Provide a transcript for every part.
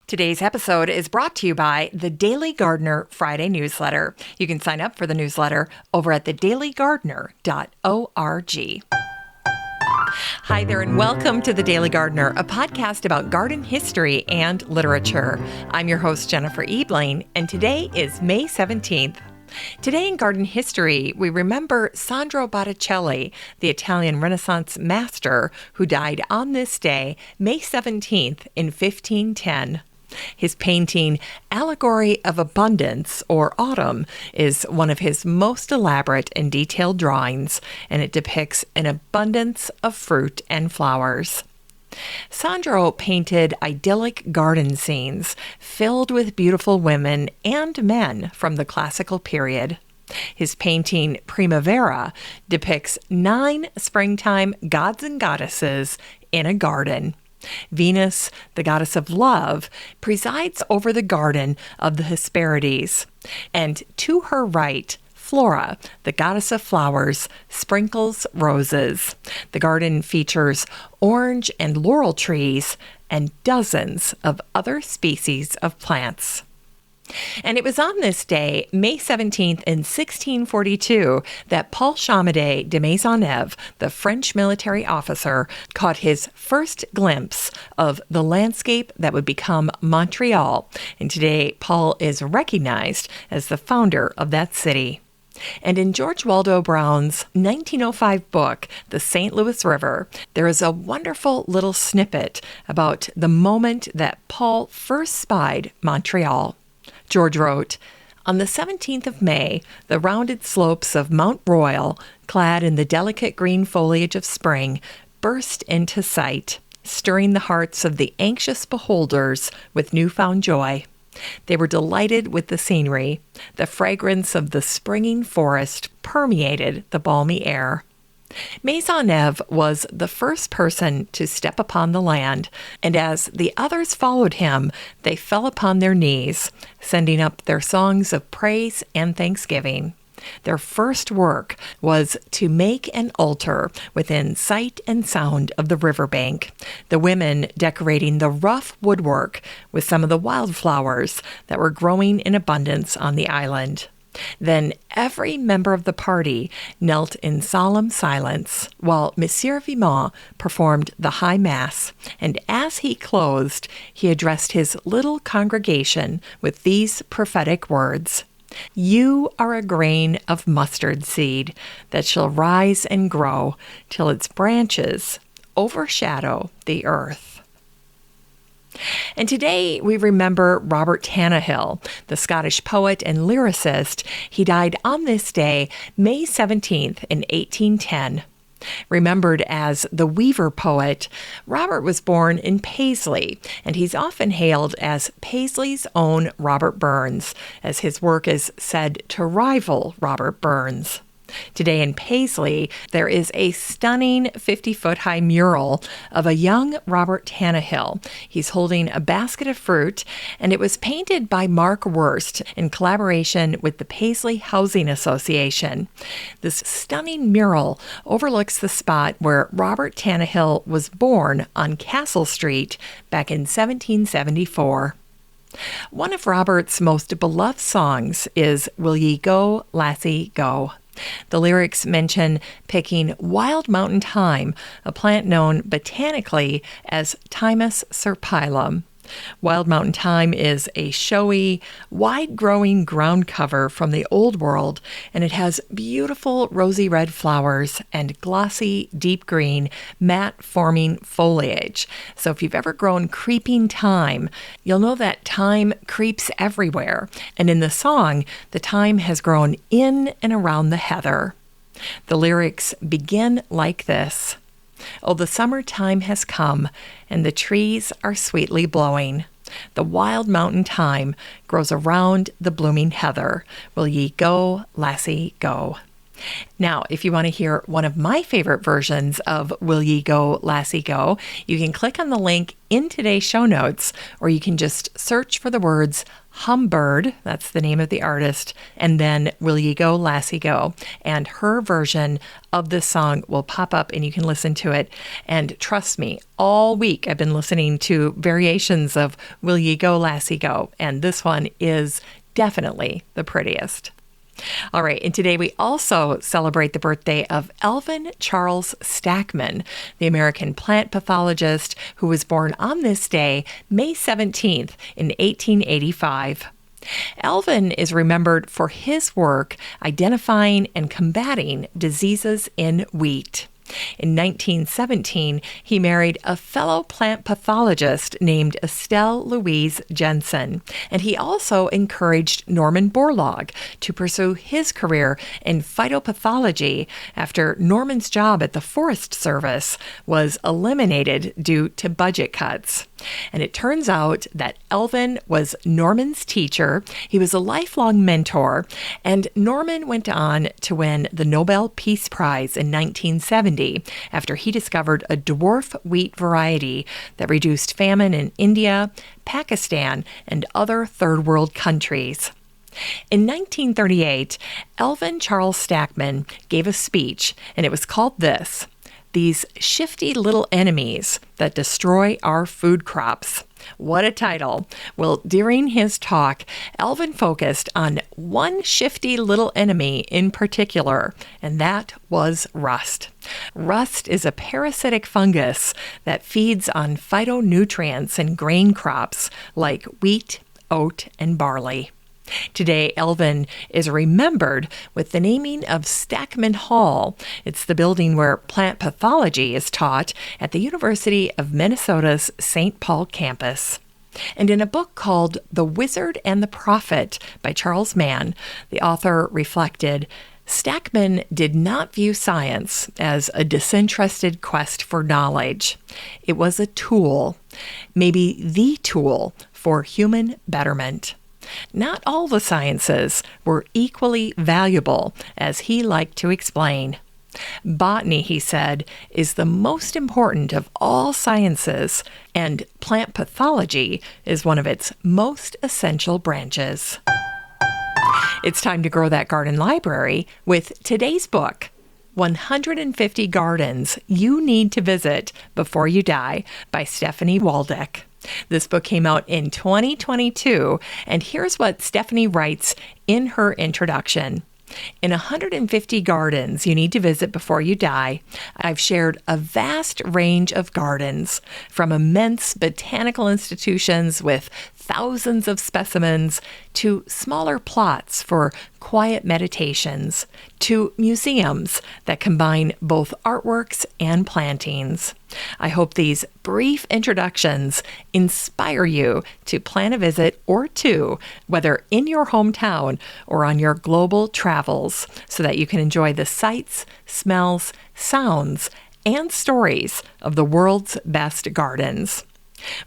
Today's episode is brought to you by the Daily Gardener Friday newsletter. You can sign up for the newsletter over at thedailygardener.org. Hi there, and welcome to The Daily Gardener, a podcast about garden history and literature. I'm your host, Jennifer Ebling, and today is May 17th. Today in garden history, we remember Sandro Botticelli, the Italian Renaissance master who died on this day, May 17th in 1510. His painting, Allegory of Abundance, or Autumn, is one of his most elaborate and detailed drawings, and it depicts an abundance of fruit and flowers. Sandro painted idyllic garden scenes filled with beautiful women and men from the classical period. His painting, Primavera, depicts 9 springtime gods and goddesses in a garden. Venus, the goddess of love, presides over the garden of the Hesperides, and to her right, Flora, the goddess of flowers, sprinkles roses. The garden features orange and laurel trees and dozens of other species of plants. And it was on this day, May 17th in 1642, that Paul Champmathieu de Maisonneuve, the French military officer, caught his first glimpse of the landscape that would become Montreal. And today, Paul is recognized as the founder of that city. And in George Waldo Brown's 1905 book, The St. Louis River, there is a wonderful little snippet about the moment that Paul first spied Montreal. George wrote, "On the 17th of May, the rounded slopes of Mount Royal, clad in the delicate green foliage of spring, burst into sight, stirring the hearts of the anxious beholders with newfound joy. They were delighted with the scenery. The fragrance of the springing forest permeated the balmy air." Maisonneuve was the first person to step upon the land, and as the others followed him, they fell upon their knees, sending up their songs of praise and thanksgiving. Their first work was to make an altar within sight and sound of the riverbank, the women decorating the rough woodwork with some of the wildflowers that were growing in abundance on the island. Then every member of the party knelt in solemn silence while Monsieur Vimont performed the High Mass, and as he closed, he addressed his little congregation with these prophetic words: "You are a grain of mustard seed that shall rise and grow till its branches overshadow the earth." And today we remember Robert Tannahill, the Scottish poet and lyricist. He died on this day, May 17th in 1810. Remembered as the Weaver poet, Robert was born in Paisley, and he's often hailed as Paisley's own Robert Burns, as his work is said to rival Robert Burns. Today in Paisley, there is a stunning 50-foot-high mural of a young Robert Tannahill. He's holding a basket of fruit, and it was painted by Mark Wurst in collaboration with the Paisley Housing Association. This stunning mural overlooks the spot where Robert Tannahill was born on Castle Street back in 1774. One of Robert's most beloved songs is "Will Ye Go, Lassie, Go?" The lyrics mention picking wild mountain thyme, a plant known botanically as Thymus serpyllum. Wild mountain thyme is a showy, wide-growing ground cover from the Old World, and it has beautiful rosy red flowers and glossy, deep green, mat-forming foliage. So if you've ever grown creeping thyme, you'll know that thyme creeps everywhere. And in the song, the thyme has grown in and around the heather. The lyrics begin like this: "Oh, the summertime has come, and the trees are sweetly blowing. The wild mountain thyme grows around the blooming heather. Will ye go, lassie, go?" Now, if you want to hear one of my favorite versions of Will Ye Go, Lassie Go, you can click on the link in today's show notes, or you can just search for the words Humbird, that's the name of the artist, and then Will Ye Go, Lassie Go. And her version of this song will pop up and you can listen to it. And trust me, all week I've been listening to variations of Will Ye Go, Lassie Go, and this one is definitely the prettiest. All right, and today we also celebrate the birthday of Elvin Charles Stakman, the American plant pathologist who was born on this day, May 17th, in 1885. Elvin is remembered for his work identifying and combating diseases in wheat. In 1917, he married a fellow plant pathologist named Estelle Louise Jensen, and he also encouraged Norman Borlaug to pursue his career in phytopathology after Norman's job at the Forest Service was eliminated due to budget cuts. And it turns out that Elvin was Norman's teacher. He was a lifelong mentor, and Norman went on to win the Nobel Peace Prize in 1970 after he discovered a dwarf wheat variety that reduced famine in India, Pakistan, and other third world countries. In 1938, Elvin Charles Stakman gave a speech, and it was called this: "These shifty little enemies that destroy our food crops." What a title. Well, during his talk, Elvin focused on one shifty little enemy in particular, and that was rust. Rust is a parasitic fungus that feeds on phytonutrients in grain crops like wheat, oat, and barley. Today, Elvin is remembered with the naming of Stakman Hall. It's the building where plant pathology is taught at the University of Minnesota's St. Paul campus. And in a book called The Wizard and the Prophet by Charles Mann, the author reflected, Stakman did not view science as a disinterested quest for knowledge. It was a tool, maybe the tool for human betterment. Not all the sciences were equally valuable, as he liked to explain. Botany, he said, is the most important of all sciences, and plant pathology is one of its most essential branches. It's time to grow that garden library with today's book, 150 Gardens You Need to Visit Before You Die by Stephanie Waldeck. This book came out in 2022, and here's what Stephanie writes in her introduction. In 150 Gardens You Need to Visit Before You Die, I've shared a vast range of gardens, from immense botanical institutions with thousands of specimens to smaller plots for quiet meditations, to museums that combine both artworks and plantings. I hope these brief introductions inspire you to plan a visit or two, whether in your hometown or on your global travels, so that you can enjoy the sights, smells, sounds, and stories of the world's best gardens.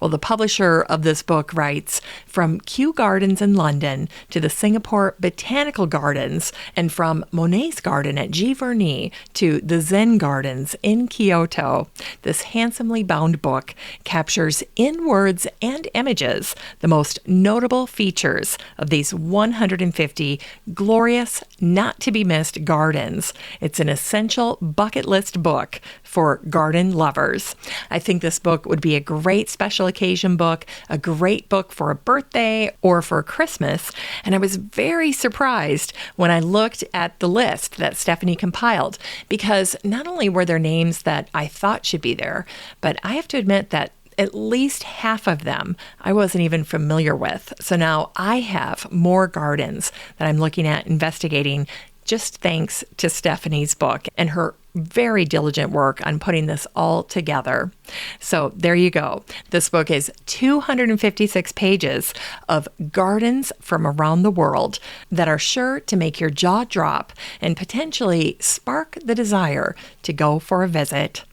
Well, the publisher of this book writes, from Kew Gardens in London to the Singapore Botanical Gardens, and from Monet's garden at Giverny to the Zen Gardens in Kyoto, this handsomely bound book captures in words and images the most notable features of these 150 glorious, not-to-be-missed gardens. It's an essential bucket list book for garden lovers. I think this book would be a great special occasion book, a great book for a birthday or for Christmas. And I was very surprised when I looked at the list that Stephanie compiled, because not only were there names that I thought should be there, but I have to admit that at least half of them I wasn't even familiar with. So now I have more gardens that I'm looking at investigating, just thanks to Stephanie's book and her very diligent work on putting this all together. So there you go. This book is 256 pages of gardens from around the world that are sure to make your jaw drop and potentially spark the desire to go for a visit.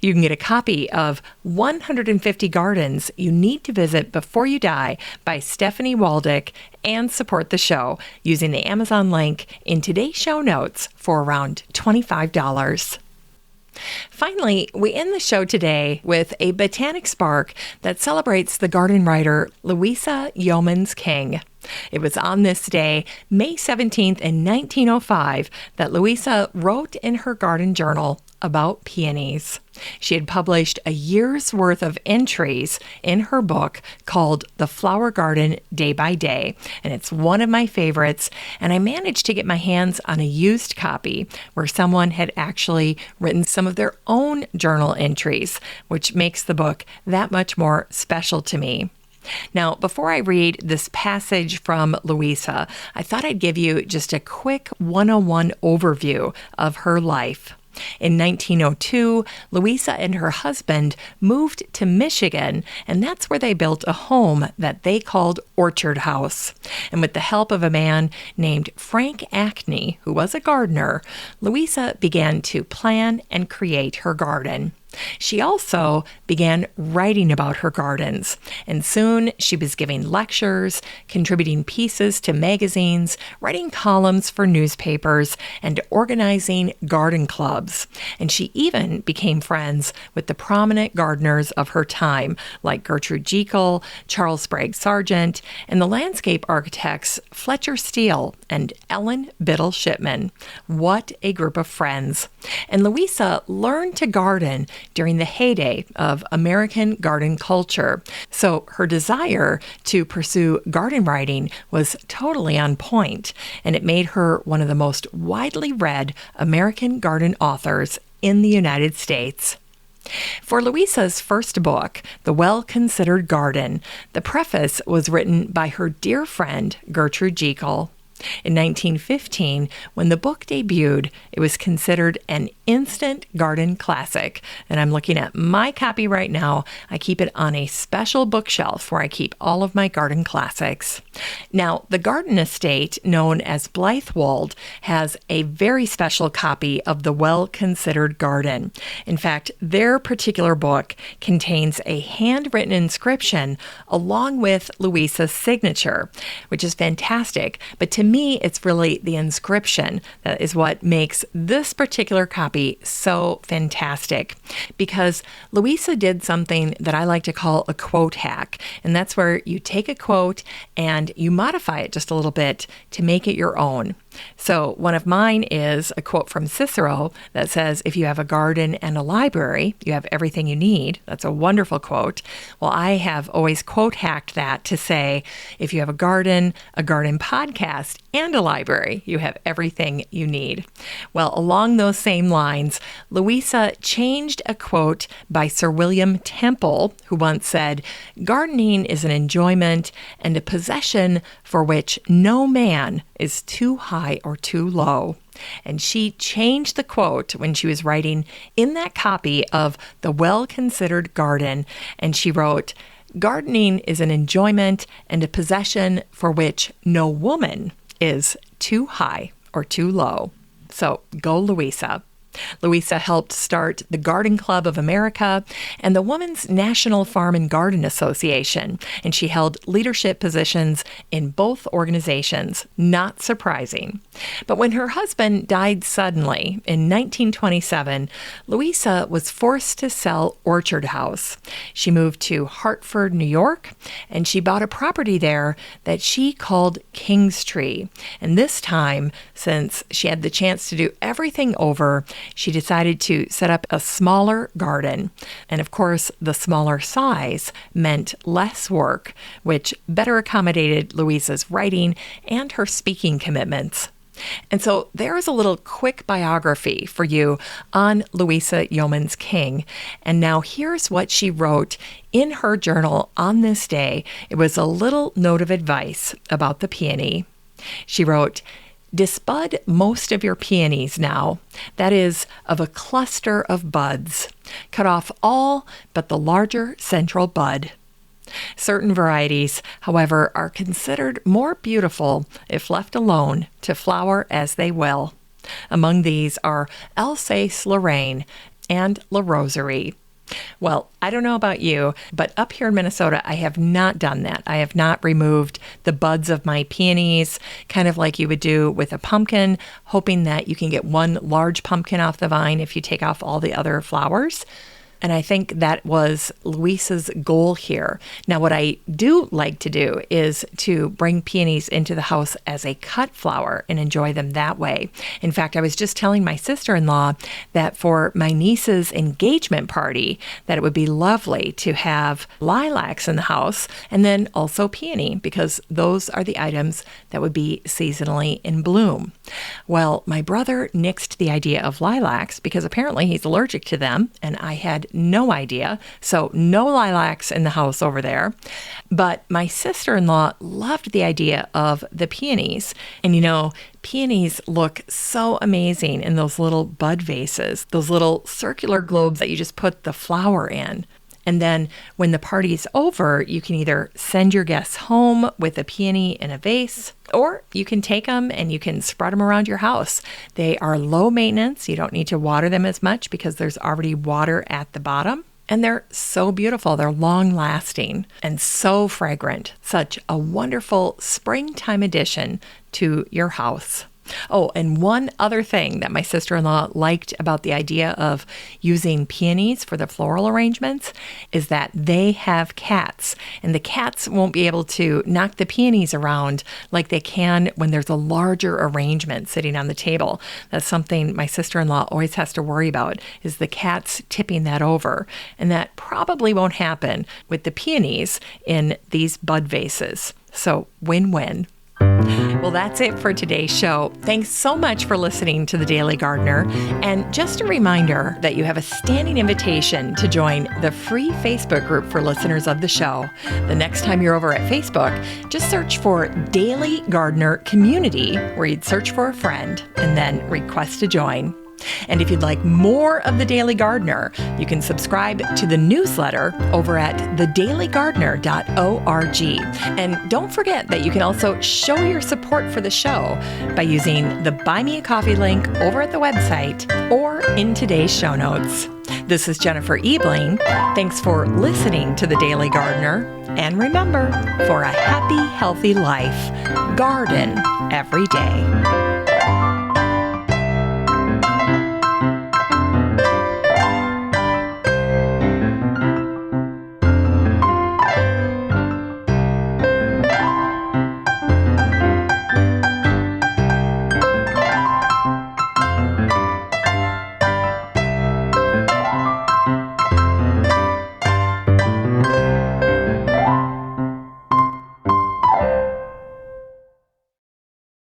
You can get a copy of 150 Gardens You Need to Visit Before You Die by Stephanie Waldick and support the show using the Amazon link in today's show notes for around $25. Finally, we end the show today with a Botanic Spark that celebrates the garden writer Louisa Yeomans King. It was on this day, May 17th in 1905, that Louisa wrote in her garden journal about peonies. She had published a year's worth of entries in her book called The Flower Garden Day by Day, and it's one of my favorites, and I managed to get my hands on a used copy where someone had actually written some of their own journal entries, which makes the book that much more special to me. Now, before I read this passage from Louisa, I thought I'd give you just a quick 101 overview of her life. In 1902, Louisa and her husband moved to Michigan, and that's where they built a home that they called Orchard House. And with the help of a man named Frank Acne, who was a gardener, Louisa began to plan and create her garden. She also began writing about her gardens, and soon she was giving lectures, contributing pieces to magazines, writing columns for newspapers, and organizing garden clubs. And she even became friends with the prominent gardeners of her time, like Gertrude Jekyll, Charles Sprague Sargent, and the landscape architects Fletcher Steele and Ellen Biddle Shipman. What a group of friends. And Louisa learned to garden during the heyday of American garden culture. So her desire to pursue garden writing was totally on point, and it made her one of the most widely read American garden authors in the United States. For Louisa's first book, The Well-Considered Garden, the preface was written by her dear friend Gertrude Jekyll. In 1915, when the book debuted, it was considered an instant garden classic. And I'm looking at my copy right now. I keep it on a special bookshelf where I keep all of my garden classics. Now, the garden estate, known as Blythewold, has a very special copy of The Well-Considered Garden. In fact, their particular book contains a handwritten inscription along with Louisa's signature, which is fantastic. But to me, it's really the inscription that is what makes this particular copy so fantastic, because Louisa did something that I like to call a quote hack, and that's where you take a quote and you modify it just a little bit to make it your own. So one of mine is a quote from Cicero that says, "If you have a garden and a library, you have everything you need." That's a wonderful quote. Well, I have always quote hacked that to say, if you have a garden podcast, and a library, you have everything you need. Well, along those same lines, Louisa changed a quote by Sir William Temple, who once said, "Gardening is an enjoyment and a possession for which no man is too high or too low." And she changed the quote when she was writing in that copy of The Well-Considered Garden, and she wrote, "Gardening is an enjoyment and a possession for which no woman is too high or too low." So go Louisa. Louisa helped start the Garden Club of America and the Women's National Farm and Garden Association, and she held leadership positions in both organizations. Not surprising. But when her husband died suddenly in 1927, Louisa was forced to sell Orchard House. She moved to Hartford, New York, and she bought a property there that she called Kingstree. And this time, since she had the chance to do everything over, she decided to set up a smaller garden. And of course, the smaller size meant less work, which better accommodated Louisa's writing and her speaking commitments. And so there's a little quick biography for you on Louisa Yeomans King. And now here's what she wrote in her journal on this day. It was a little note of advice about the peony. She wrote, "Disbud most of your peonies now, that is, of a cluster of buds. Cut off all but the larger central bud. Certain varieties, however, are considered more beautiful if left alone to flower as they will. Among these are Alsace-Lorraine, and La Rosary. Well, I don't know about you, but up here in Minnesota, I have not done that. I have not removed the buds of my peonies, kind of like you would do with a pumpkin, hoping that you can get one large pumpkin off the vine if you take off all the other flowers. And I think that was Luisa's goal here. Now, what I do like to do is to bring peonies into the house as a cut flower and enjoy them that way. In fact, I was just telling my sister-in-law that for my niece's engagement party, that it would be lovely to have lilacs in the house and then also peony, because those are the items that would be seasonally in bloom. Well, my brother nixed the idea of lilacs because apparently he's allergic to them, and I had no idea. So no lilacs in the house over there. But my sister-in-law loved the idea of the peonies. And peonies look so amazing in those little bud vases, those little circular globes that you just put the flower in. And then when the party's over, you can either send your guests home with a peony in a vase, or you can take them and you can spread them around your house. They are low maintenance. You don't need to water them as much because there's already water at the bottom. And they're so beautiful. They're long lasting and so fragrant. Such a wonderful springtime addition to your house. Oh, and one other thing that my sister-in-law liked about the idea of using peonies for the floral arrangements is that they have cats, and the cats won't be able to knock the peonies around like they can when there's a larger arrangement sitting on the table. That's something my sister-in-law always has to worry about, is the cats tipping that over, and that probably won't happen with the peonies in these bud vases. So win-win. Well, that's it for today's show. Thanks so much for listening to The Daily Gardener. And just a reminder that you have a standing invitation to join the free Facebook group for listeners of the show. The next time you're over at Facebook, just search for Daily Gardener Community, where you'd search for a friend and then request to join. And if you'd like more of The Daily Gardener, you can subscribe to the newsletter over at thedailygardener.org. And don't forget that you can also show your support for the show by using the Buy Me a Coffee link over at the website or in today's show notes. This is Jennifer Ebling. Thanks for listening to The Daily Gardener. And remember, for a happy, healthy life, garden every day.